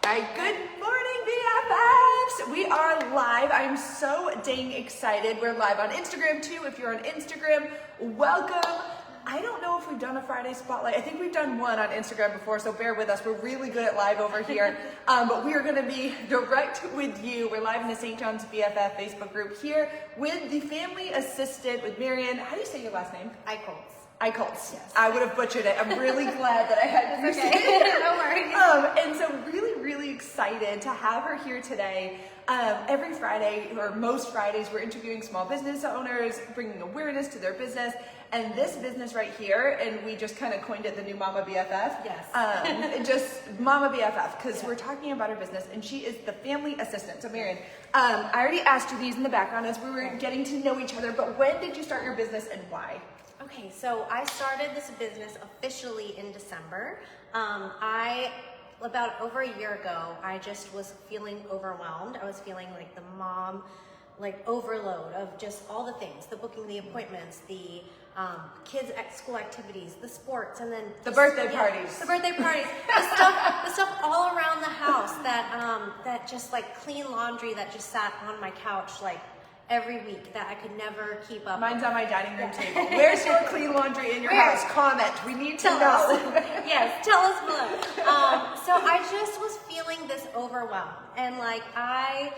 right, good morning, BFFs. We are live. I'm so dang excited. We're live on Instagram too. If you're on Instagram, welcome. I don't know if we've done a Friday Spotlight. I think we've done one on Instagram before, so bear with us. We're really good at live over here. But we are going to be direct with you. We're live in the St. John's BFF Facebook group here with the family assistant with Marian. How do you say your last name? Eichholz. Yes. I would have butchered it. I'm really glad that I had to say Okay, no worries. And so really excited to have her here today. Every Friday, or most Fridays, we're interviewing small business owners, bringing awareness to their business. And this business right here, and we just kind of coined it the new Mama BFF. Yes. Just Mama BFF, because we're talking about her business, and she is the family assistant. So Marian, I already asked you these in the background as we were getting to know each other, but when did you start your business and why? Okay, so I started this business officially in December. About over a year ago, I just was feeling overwhelmed. I was feeling like the mom, overload of just all the things, the booking, the appointments, the kids at school activities, the sports, and then The birthday parties. the stuff all around the house that just like clean laundry that just sat on my couch every week that I could never keep up. Mine's on my dining room table. Where's your clean laundry in your house? Comment. We need to Tell know. us. Yes, tell us below. So I just was feeling this overwhelm, and I,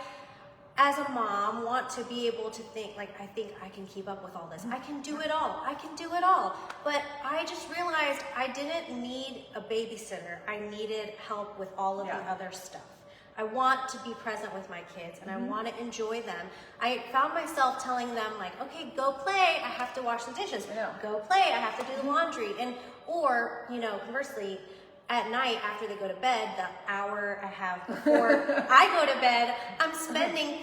as a mom, want to be able to think I think I can keep up with all this. I can do it all. I can do it all. But I just realized I didn't need a babysitter. I needed help with all of the other stuff. I want to be present with my kids, and I want to enjoy them. I found myself telling them okay, go play. I have to wash the dishes. Go play. I have to do the laundry. Or conversely, at night after they go to bed, the hour I have before I go to bed, I'm spending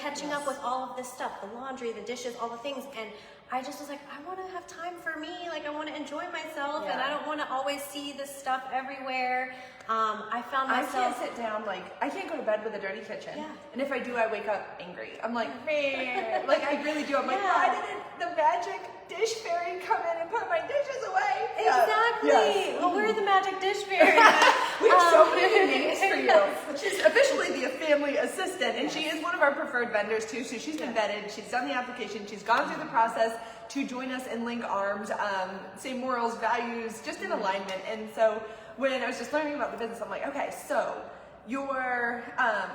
catching up with all of this stuff, the laundry, the dishes, all the things. And I just was I want to have time for me. I want to enjoy myself, and I don't want to always see this stuff everywhere. I found myself. I can't sit down, I can't go to bed with a dirty kitchen. Yeah. And if I do, I wake up angry. I'm man. I really do. I'm why didn't the magic dish fairy come in and put my dishes away? Exactly. Yes. Well, we're the magic dish fairy. We have so many names for you. She's officially the family assistant, and she is one of our preferred vendors too. So she's been vetted, she's done the application, she's gone through the process to join us and link arms, same morals, values, just in alignment. And so when I was just learning about the business, I'm okay, so you're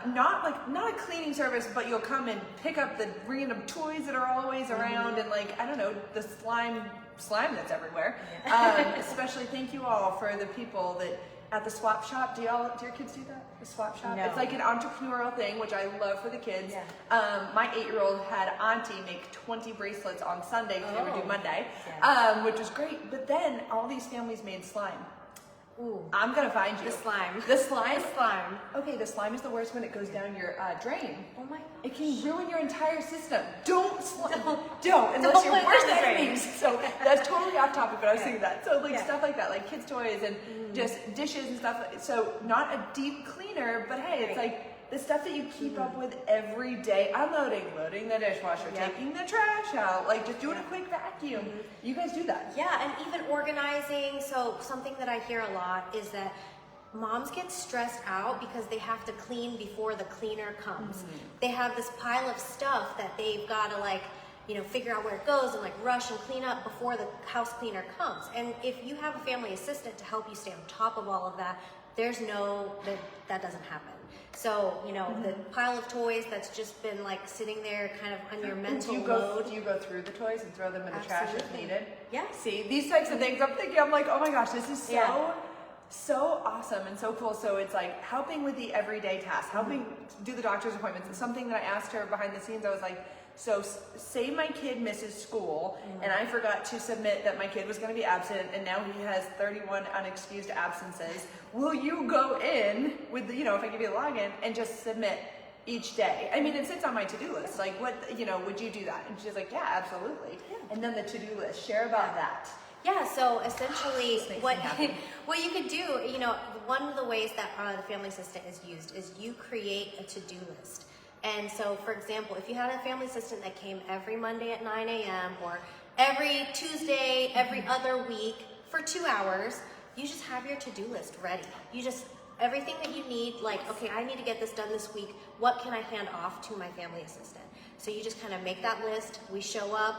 not a cleaning service, but you'll come and pick up the random toys that are always around, and I don't know, the slime that's everywhere. Especially thank you all for the people that at the swap shop. Do your kids do that? The swap shop? No. It's an entrepreneurial thing, which I love for the kids. My 8-year-old had auntie make 20 bracelets on Sunday because they would do Monday, which was great. But then all these families made slime. Ooh. I'm gonna find you. The slime. The slime? The slime. Okay, the slime is the worst when it goes down your drain. Oh my gosh. It can ruin your entire system. Don't unless you're put worst it in the drain. enemies. So that's totally off topic, but I was thinking that. So stuff like that, kids' toys and just dishes and stuff. So not a deep cleaner, but hey, it's the stuff that you keep up with every day. Unloading, loading the dishwasher, taking the trash out, just doing a quick vacuum. You guys do that. Yeah, and even organizing. So something that I hear a lot is that moms get stressed out because they have to clean before the cleaner comes. They have this pile of stuff that they've got to figure out where it goes and rush and clean up before the house cleaner comes. And if you have a family assistant to help you stay on top of all of that, that doesn't happen. So, the pile of toys that's just been so there kind of on your mental load. Do you go through the toys and throw them in the trash if needed? Yeah. See, these types of things, I'm thinking, oh my gosh, this is so awesome and so cool. So it's helping with the everyday tasks, helping do the doctor's appointments. It's something that I asked her behind the scenes. I was so say my kid misses school and I forgot to submit that my kid was going to be absent and now he has 31 unexcused absences. Will you go in with the, if I give you a login and just submit each day? I mean, it sits on my to-do list. Would you do that? And she's yeah, absolutely. Yeah. And then the to-do list, share about that. Yeah, so essentially what you could do, one of the ways that the family assistant is used is you create a to-do list. And so, for example, if you had a family assistant that came every Monday at 9 a.m. or every Tuesday, every other week for 2 hours, you just have your to-do list ready. You just everything that you need, like, okay, I need to get this done this week. What can I hand off to my family assistant? So you just kind of make that list. We show up.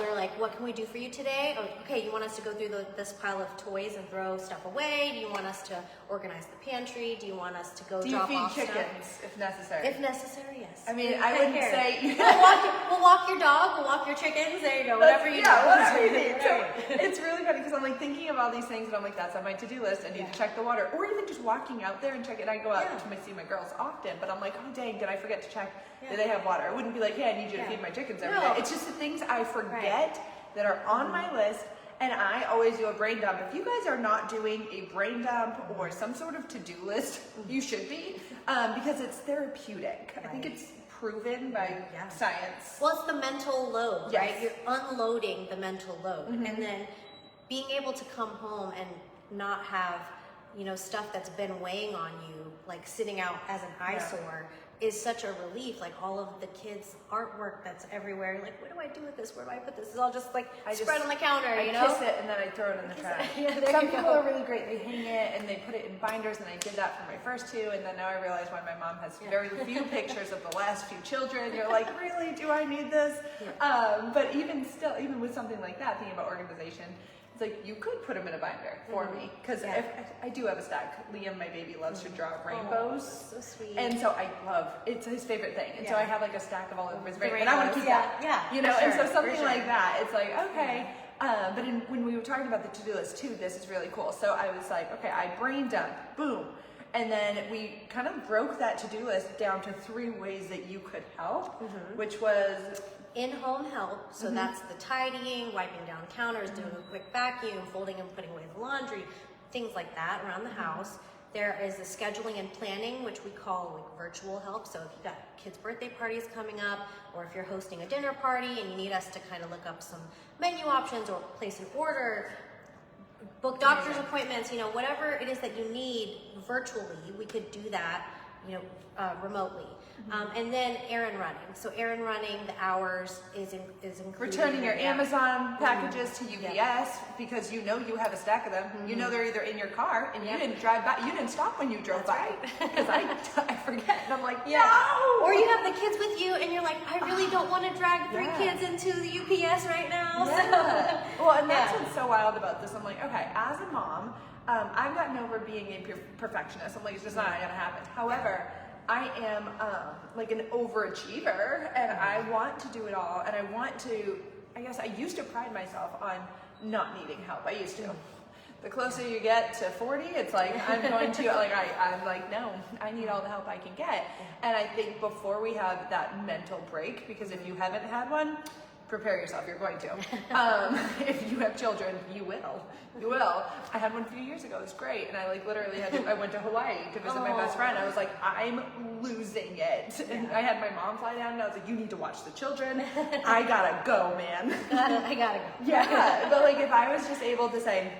We're like, what can we do for you today? Oh, okay, you want us to go through this pile of toys and throw stuff away? Do you want us to organize the pantry? Do you want us to go drop off Do you feed stuff? chickens if necessary? If necessary, yes. I mean, I wouldn't say... we'll walk your dog, we'll walk your chickens, there you go, whatever you need. Whatever you need. So it's really funny because I'm like thinking of all these things and I'm like, that's on my to-do list. I need to check the water. Or even just walking out there and check it. I go out to see my girls often, but I'm like, oh dang, did I forget to check? Do they have water? I wouldn't be like, hey, I need you to feed my chickens every day. It's just the things I forget that are on my list, and I always do a brain dump. If you guys are not doing a brain dump or some sort of to-do list, you should be, because it's therapeutic. I think it's proven by science. Well, it's the mental load, Yes. right? You're unloading the mental load, and then being able to come home and not have, stuff that's been weighing on you, like sitting out as an eyesore, is such a relief. Like all of the kids' artwork that's everywhere. You're like, what do I do with this? Where do I put this? It's all just like spread on the counter, I kiss it and then I throw it in the trash. Some people are really great. They hang it and they put it in binders, and I did that for my first two, and then now I realize why my mom has very few pictures of the last few children. You're like, really? Do I need this? But even still, even with something like that, thinking about organization, it's like you could put them in a binder for me, because I do have a stack. Liam, my baby, loves to draw rainbows, so sweet. and so it's his favorite thing. And so I have like a stack of all of his rainbows, and I want to keep that. that. And so something like that. It's like okay. But when we were talking about the to-do list too, this is really cool. So I was like, okay, I brain dump, boom. And then we kind of broke that to-do list down to 3 ways that you could help, which was in-home help, so that's the tidying, wiping down counters, doing a quick vacuum, folding and putting away the laundry, things like that around the house. There is the scheduling and planning, which we call like virtual help. So if you've got kids' birthday parties coming up, or if you're hosting a dinner party and you need us to kind of look up some menu options or place an order, book doctor's appointments, whatever it is that you need virtually, we could do that, remotely. And then errand running. So errand running, the hours is included. Returning your Amazon packages to UPS because you have a stack of them. They're either in your car and you didn't drive by. You didn't stop when you drove by because I forget and I'm like, no. Or you have the kids with you and you're like, I really don't want to drag 3 kids into the UPS right now. Yeah. Well, and that's what's so wild about this. I'm like, okay, as a mom, I've gotten over being a perfectionist. I'm like, it's just not gonna happen. However, I am like an overachiever, and I want to do it all, and I used to pride myself on not needing help. I used to. The closer you get to 40, it's like I'm going to I'm like, no, I need all the help I can get. And I think before we have that mental break, because if you haven't had one, prepare yourself, you're going to. If you have children, you will. You will. I had one a few years ago, it was great. And I literally I went to Hawaii to visit my best friend. I was like, I'm losing it. And I had my mom fly down and I was like, you need to watch the children. I gotta go, man. I gotta go. Yeah, but if I was just able to say,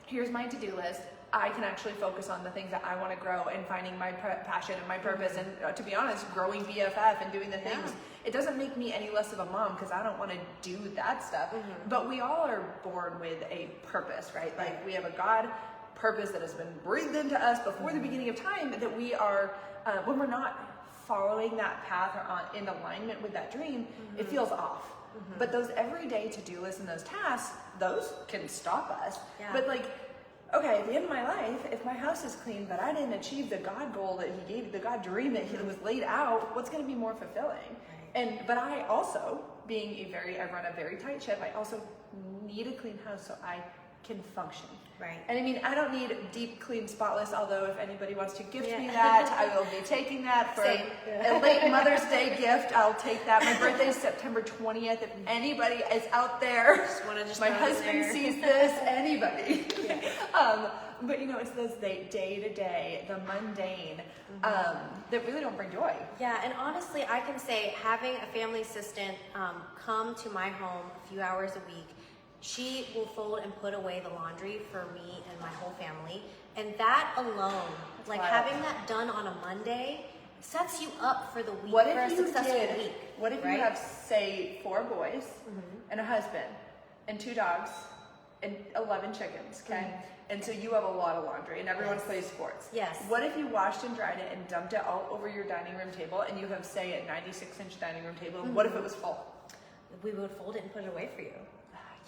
here's my to-do list, I can actually focus on the things that I want to grow and finding my passion and my purpose. And to be honest, growing BFF and doing the things, it doesn't make me any less of a mom because I don't want to do that stuff. But we all are born with a purpose, right? Like we have a God purpose that has been breathed into us before the beginning of time, that we are, when we're not following that path or in alignment with that dream, it feels off. But those everyday to-do lists and those tasks, those can stop us. But okay, at the end of my life, if my house is clean, but I didn't achieve the God goal that He gave, the God dream that was laid out, what's going to be more fulfilling? But I also, I run a very tight ship. I also need a clean house so I can function. Right. And I mean, I don't need deep, clean, spotless, although if anybody wants to gift me that, I will be taking that for a late Mother's Day gift. I'll take that. My birthday is September 20th. If anybody is out there, my husband sees this, anybody. But it's those day-to-day, the mundane, that really don't bring joy. Yeah, and honestly, I can say having a family assistant come to my home a few hours a week, she will fold and put away the laundry for me and my whole family. And that alone, having that done on a Monday, sets you up for the week, for a successful week. What if you have, say, 4 boys and a husband and 2 dogs and 11 chickens, okay? And so you have a lot of laundry, and everyone plays sports. Yes. What if you washed and dried it and dumped it all over your dining room table, and you have, say, a 96-inch dining room table? What if it was full? We would fold it and put it away for you.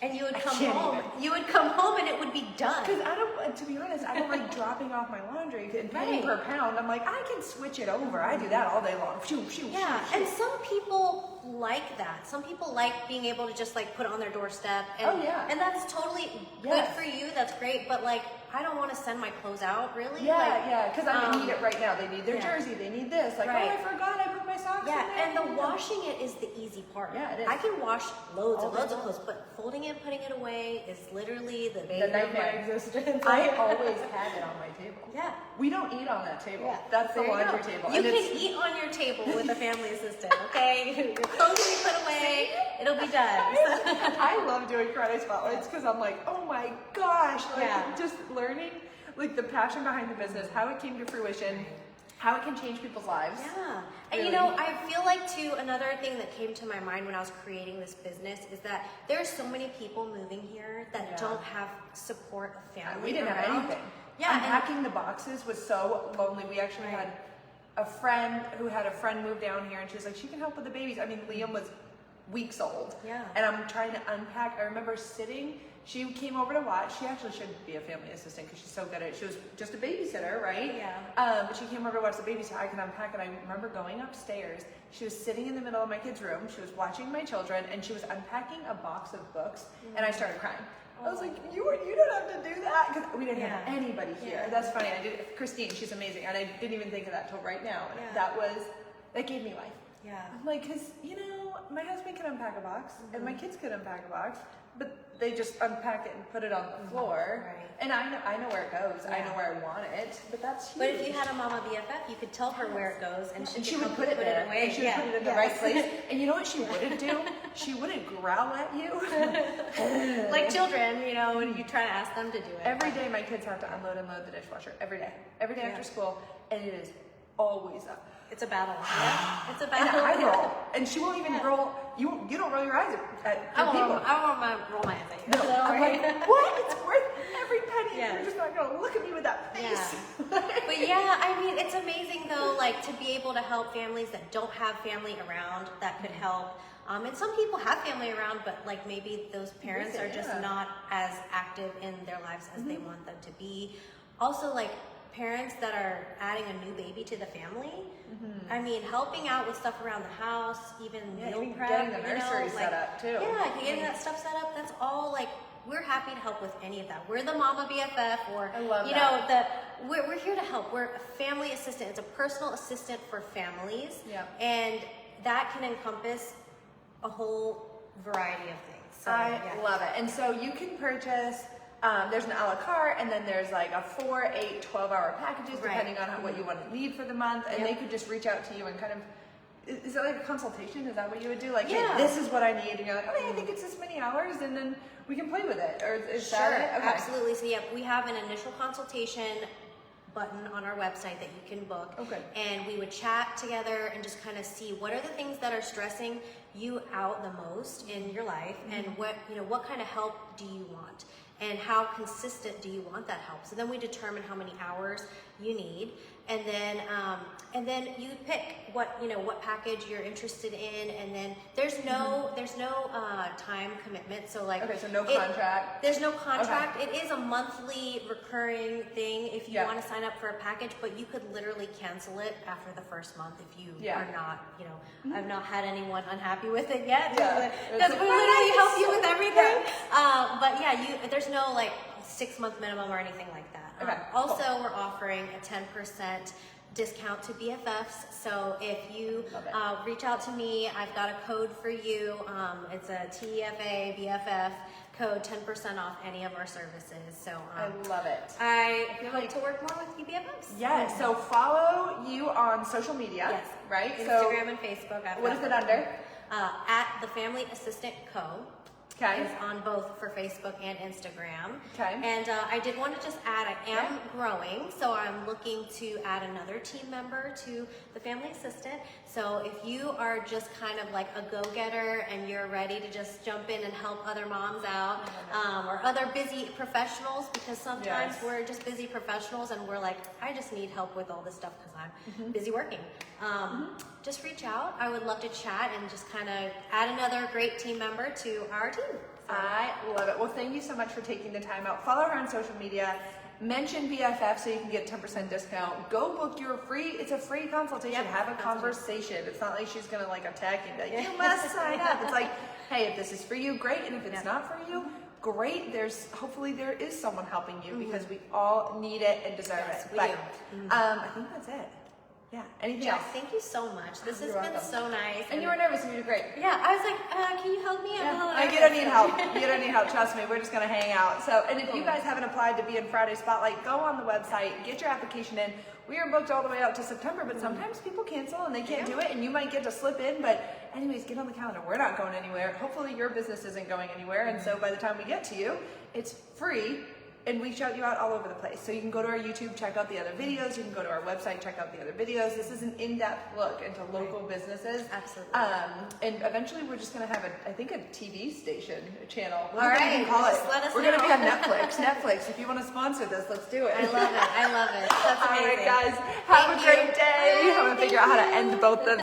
And you would come can't home. even. You would come home and it would be done. Because I don't, to be honest, I don't like dropping off my laundry and paying per pound. I'm like, I can switch it over. I do that all day long. Shoo, shoo, Yeah, shoo, shoo. and some people like that. Some people like being able to just like put it on their doorstep. And, and that's totally good for you. That's great. But like, I don't want to send my clothes out, really. Yeah, because I need it right now. They need their jersey. They need this. Like, oh, I forgot I put my socks in there. And the washing it is the easy part. Yeah, it is. I can wash loads and loads of clothes, but folding it, putting it away is literally the nightmare existence. I always have it on my table. Yeah. We don't eat on that table. Yeah. That's the laundry table. You can eat on your table with a family assistant, okay? Your clothes will be put away, it'll be done. I love doing Friday spotlights because I'm like, oh my gosh, like just learning like the passion behind the business, how it came to fruition, how it can change people's lives. Yeah. And you know, I feel like too, another thing that came to my mind when I was creating this business is that there are so many people moving here that don't have support of family. We didn't have anything. Yeah. Unpacking the boxes was so lonely. We actually had a friend who had a friend move down here, and she was like, she can help with the babies. I mean, Liam was weeks old. Yeah. And I'm trying to unpack. I remember sitting, she came over to watch. She actually should be a family assistant because she's so good at it. She was just a babysitter, right? Yeah. But she came over to watch the babies so I can unpack. And I remember going upstairs. She was sitting in the middle of my kids' room. She was watching my children, and she was unpacking a box of books. And I started crying. I was like, you don't have to do that, because we didn't have anybody here. That's funny. I did Christine. She's amazing, and I didn't even think of that till right now. And that gave me life. Yeah. I'm like, because my husband can unpack a box, and my kids could unpack a box, but they just unpack it and put it on the floor. Right. And I know where it goes. I know where I want it. But that's huge. But if you had a mama BFF, you could tell her where it goes, and she would put it there. And she would put it in the right place. And you know what she wouldn't do? She wouldn't growl at you. Like children, when you try to ask them to do it. Every day my kids have to unload and load the dishwasher. Every day. Every day after school. And it is always up. It's a battle. It's a battle. And I roll. And she won't even roll. You don't roll your eyes at people. I won't roll my eyes at you. No, I'm like, what? It's worth every penny. You're just not going to look at me with that face. But yeah, I mean, it's amazing though, like to be able to help families that don't have family around that could help. And some people have family around, but like maybe those parents are just not as active in their lives as they want them to be. Also, like parents that are adding a new baby to the family. I mean, helping out with stuff around the house, even meal prep, getting the nursery set up too. Yeah, getting that stuff set up. That's all like. We're happy to help with any of that. We're the Mama BFF, or we're here to help. We're a family assistant. It's a personal assistant for families, and that can encompass a whole variety of things. So, I love it. And so you can purchase. There's an a la carte, and then there's like a 4, 8, 12-hour packages depending on what you want to need for the month, and they could just reach out to you and kind of. Is it like a consultation? Is that what you would do? Like, hey, this is what I need, and you're like, okay, I think it's this many hours, and then we can play with it. Or is that it? Okay. Absolutely. So we have an initial consultation button on our website that you can book. Okay. And we would chat together and just kind of see what are the things that are stressing you out the most in your life, and what kind of help do you want, and how consistent do you want that help. So then we determine how many hours you need. And then you pick what package you're interested in, and then there's no time commitment. So like so no contract. There's no contract. Okay. It is a monthly recurring thing if you want to sign up for a package, but you could literally cancel it after the first month if you are not. I've not had anyone unhappy with it yet because we literally help you with everything. But there's no like 6-month minimum or anything like that. Okay, also, we're offering a 10% discount to BFFs. So if you reach out to me, I've got a code for you. It's a TFA BFF code, 10% off any of our services. So I love it. I hope to work more with you BFFs. Yes. So follow you on social media. Yes. Right. Instagram and Facebook. What is it under? At the Family Assistant Co. Okay. It's on both for Facebook and Instagram. Okay. And I did want to just add, I am growing, so I'm looking to add another team member to the family assistant. So if you are just kind of like a go-getter and you're ready to just jump in and help other moms out, or other busy professionals, because sometimes we're just busy professionals and we're like, I just need help with all this stuff because I'm busy working. Just reach out. I would love to chat and just kind of add another great team member to our team. So. I love it. Well, thank you so much for taking the time out. Follow her on social media. Mention BFF so you can get a 10% discount. Go book your it's a free consultation. Have a conversation. It's not like she's gonna like attack you and be like, you must sign up. It's like, hey, if this is for you, great. And if it's not for you, great. Hopefully there is someone helping you because we all need it and deserve it. We but do. I think that's it. Yeah. Anything else? Thank you so much. This has You're been welcome. so nice. And you were nervous and you did great. Yeah, I was like, can you help me? You don't need help. You don't need help. Trust me. We're just going to hang out. So, and if you guys haven't applied to be in Friday Spotlight, go on the website, get your application in. We are booked all the way out to September, but sometimes people cancel and they can't do it, and you might get to slip in. But anyways, get on the calendar. We're not going anywhere. Hopefully your business isn't going anywhere. And so by the time we get to you, it's free. And we shout you out all over the place. So you can go to our YouTube, check out the other videos. You can go to our website, check out the other videos. This is an in-depth look into local businesses. Absolutely. And eventually we're just going to have a TV station, a channel. All right. Just let us We're know. going to be on Netflix. Netflix, if you want to sponsor this, let's do it. I love it. I love it. That's amazing. All right, guys. Have a great day. I'm going to figure out how to end both of